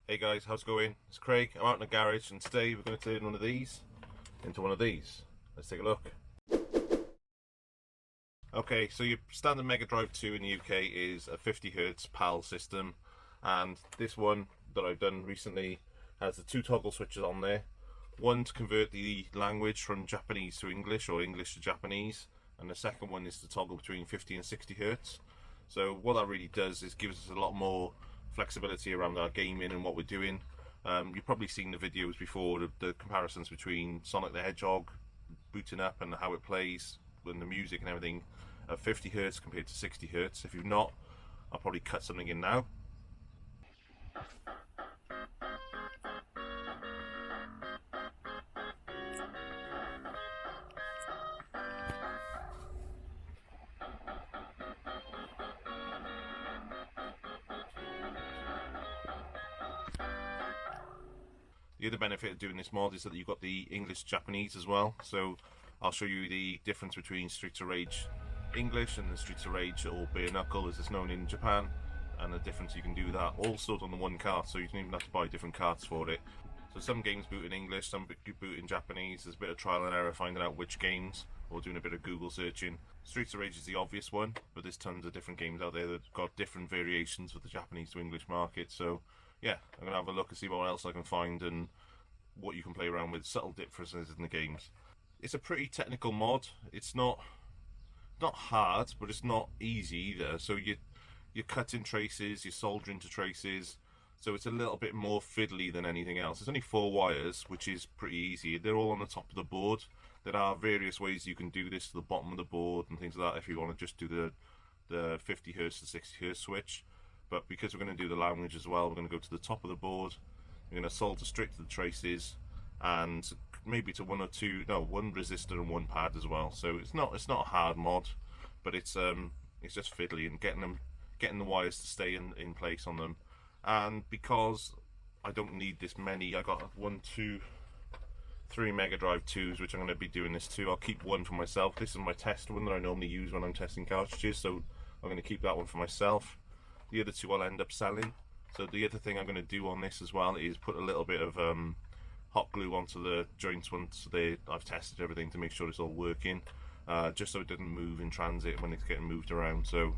Hey guys, how's it going? It's Craig. I'm out in the garage and today we're going to turn one of these into one of these. Let's take a look. Okay, so your standard Mega Drive 2 in the UK is a 50Hz PAL system, and this one that I've done recently has the two toggle switches on there. One to convert the language from Japanese to English or English to Japanese, and the second one is to toggle between 50 and 60Hz. So what that really does is gives us a lot more flexibility around our gaming and what we're doing. You've probably seen the videos before, the comparisons between Sonic the Hedgehog booting up and how it plays and the music and everything at 50Hz compared to 60Hz. If you've not, I'll probably cut something in now. The other benefit of doing this mod is that you've got the English Japanese as well, so I'll show you the difference between Streets of Rage English and the Streets of Rage, or Bare Knuckle as it's known in Japan, and the difference you can do that all stored on the one cart, so you don't even have to buy different carts for it. So some games boot in English, some boot in Japanese. There's a bit of trial and error finding out which games, or doing a bit of Google searching. Streets of Rage is the obvious one, but there's tons of different games out there that have got different variations for the Japanese to English market. So yeah, I'm going to have a look and see what else I can find and what you can play around with, subtle differences in the games. It's a pretty technical mod. It's not hard, but it's not easy either. So you're cutting traces, you're soldering to traces, so it's a little bit more fiddly than anything else. There's only 4 wires, which is pretty easy. They're all on the top of the board. There are various ways you can do this to the bottom of the board and things like that if you want to just do the 50Hz to 60Hz switch. But because we're going to do the language as well, we're going to go to the top of the board. We're going to solder straight to the traces, and maybe to one resistor and one pad as well. So it's not a hard mod, but it's just fiddly and getting the wires to stay in place on them. And because I don't need this many, I got 1, 2, 3 Mega Drive 2s, which I'm going to be doing this to. I'll keep one for myself. This is my test one that I normally use when I'm testing cartridges, so I'm going to keep that one for myself. The other 2 I'll end up selling. So the other thing I'm going to do on this as well is put a little bit of hot glue onto the joints once I've tested everything to make sure it's all working, just so it doesn't move in transit when it's getting moved around. So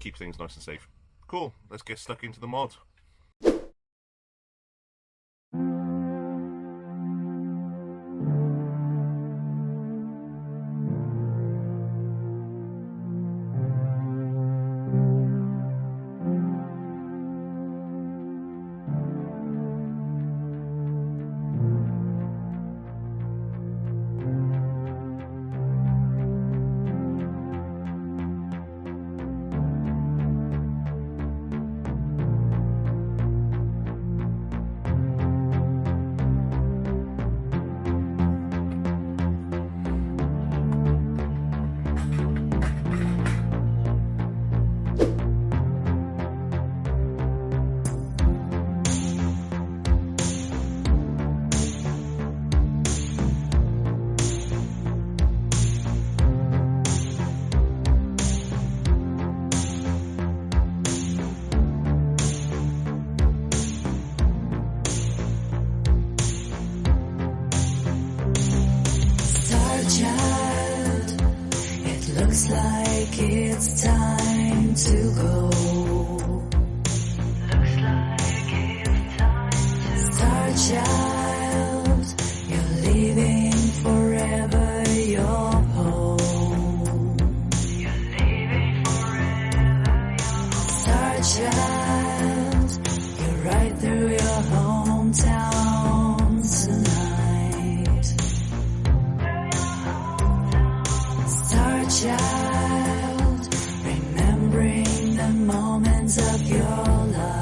keep things nice and safe. Cool, let's get stuck into the mod. Starchild, it looks like it's time to go. Starchild, you're leaving forever your home. Starchild, you're right through your hometown tonight. Starchild, remembering the moments of your life.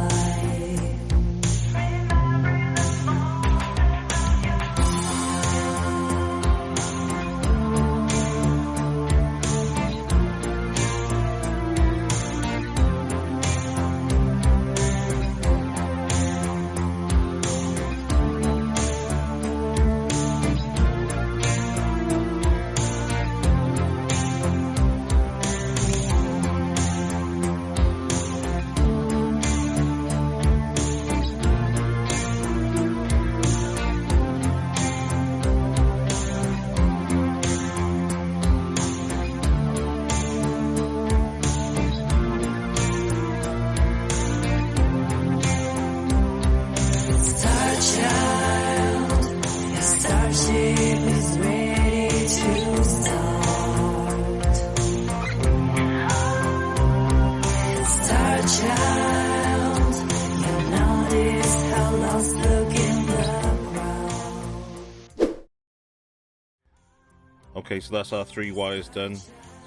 Okay, so that's our 3 wires done.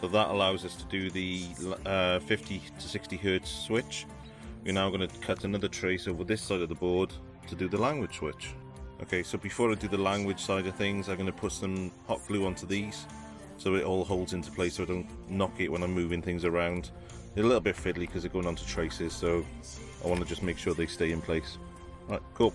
So that allows us to do the 50 to 60 hertz switch. We're now going to cut another trace over this side of the board to do the language switch. Okay, so before I do the language side of things, I'm going to put some hot glue onto these so it all holds into place so I don't knock it when I'm moving things around. They're a little bit fiddly because they're going onto traces, so I want to just make sure they stay in place. Alright, cool.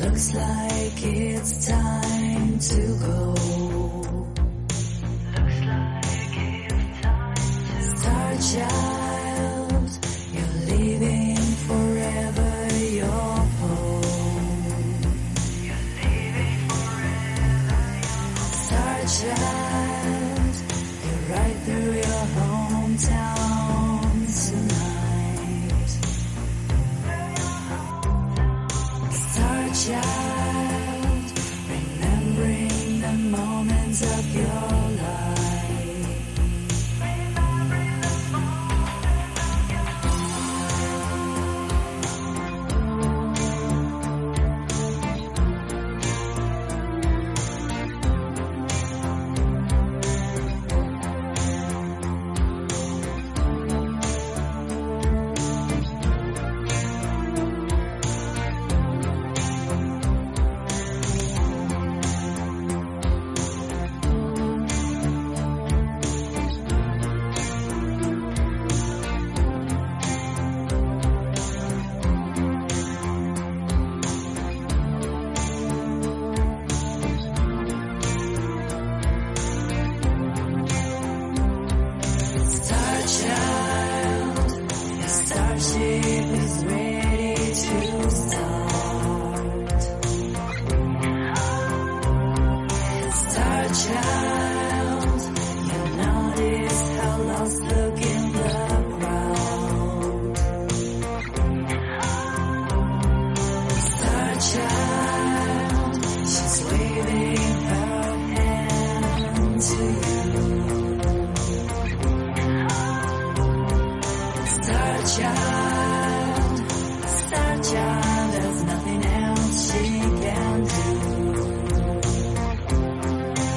Looks like it's time to go. Looks like it's time to Starchild, you're leaving forever your home. You're leaving forever your home. Starchild, you're right through your hometown tonight. Starchild, remembering the moments of your life. Remembering the moments of your to you. Starchild, Starchild, there's nothing else she can do.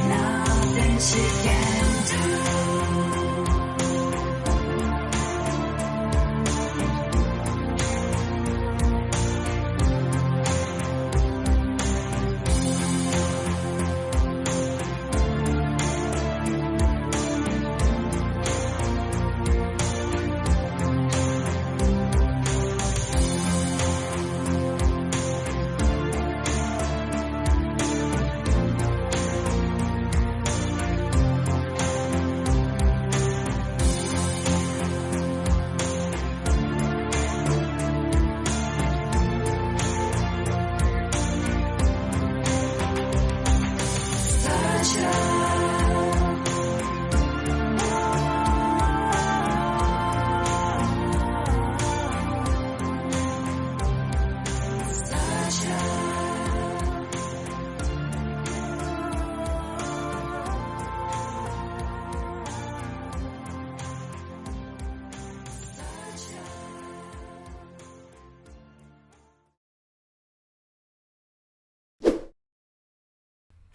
Nothing she can do.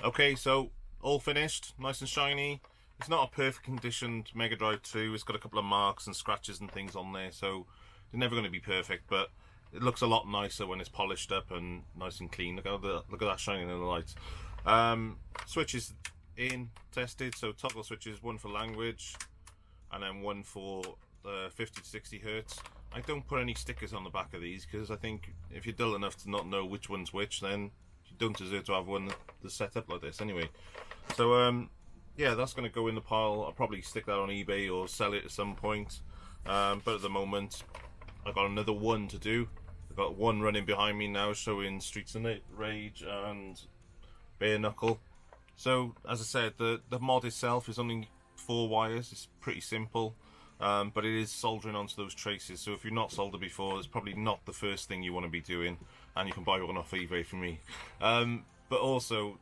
Okay, so all finished, nice and shiny. It's not a perfect conditioned Mega Drive 2. It's got a couple of marks and scratches and things on there, so it's never going to be perfect, but it looks a lot nicer when it's polished up and nice and clean. Look at that shining in the light. Switches in, tested, so toggle switches, one for language and then one for 50 to 60 hertz. I don't put any stickers on the back of these because I think if you're dull enough to not know which one's which, then you don't deserve to have one that's set up like this anyway. So yeah, that's going to go in the pile. I'll probably stick that on eBay or sell it at some point, but at the moment I've got another one to do. I've got one running behind me now showing Streets of Rage and Bare Knuckle. So as I said, the mod itself is only 4 wires. It's pretty simple, but it is soldering onto those traces, so if you're not soldered before, it's probably not the first thing you want to be doing, and you can buy one off eBay from me. But also,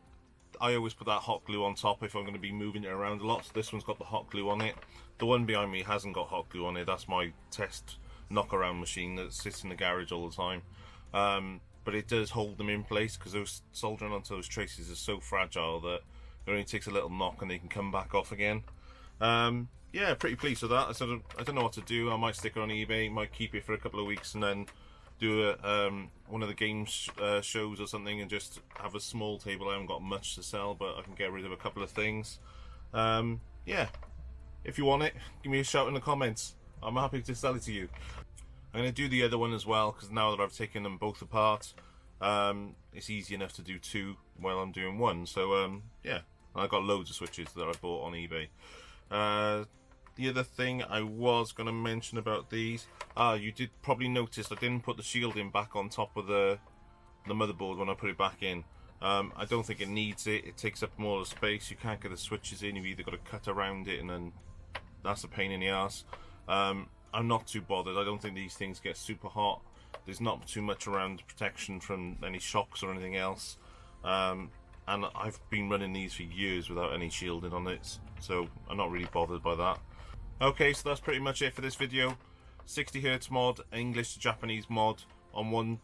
I always put that hot glue on top if I'm going to be moving it around a lot. So this one's got the hot glue on it. The one behind me hasn't got hot glue on it. That's my test knock-around machine that sits in the garage all the time. But it does hold them in place because those soldering onto those traces is so fragile that it only takes a little knock and they can come back off again. Yeah, pretty pleased with that. I don't know what to do. I might stick it on eBay, might keep it for a couple of weeks and then do one of the game shows or something and just have a small table. I haven't got much to sell, but I can get rid of a couple of things. Yeah, if you want it, give me a shout in the comments. I'm happy to sell it to you. I'm going to do the other one as well because now that I've taken them both apart, it's easy enough to do 2 while I'm doing 1. So yeah, I've got loads of switches that I bought on eBay. The other thing I was going to mention about these, you did probably notice I didn't put the shielding back on top of the motherboard when I put it back in. I don't think it needs it. It takes up more space. You can't get the switches in. You've either got to cut around it, and then that's a pain in the ass. I'm not too bothered. I don't think these things get super hot. There's not too much around protection from any shocks or anything else. And I've been running these for years without any shielding on it, so I'm not really bothered by that. Okay, so that's pretty much it for this video. 60Hz mod, English to Japanese mod on one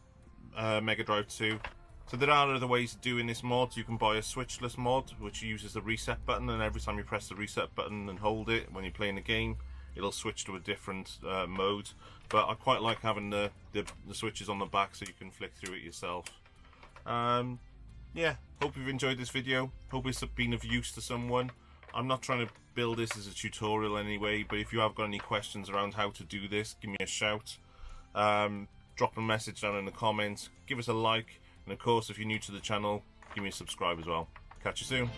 Mega Drive 2. So there are other ways of doing this mod. You can buy a switchless mod, which uses the reset button, and every time you press the reset button and hold it when you're playing the game, it'll switch to a different mode. But I quite like having the switches on the back so you can flick through it yourself. Yeah, hope you've enjoyed this video. Hope it's been of use to someone. I'm not trying to build this as a tutorial anyway, but if you have got any questions around how to do this, give me a shout. Drop a message down in the comments, give us a like, and of course if you're new to the channel, give me a subscribe as well. Catch you soon.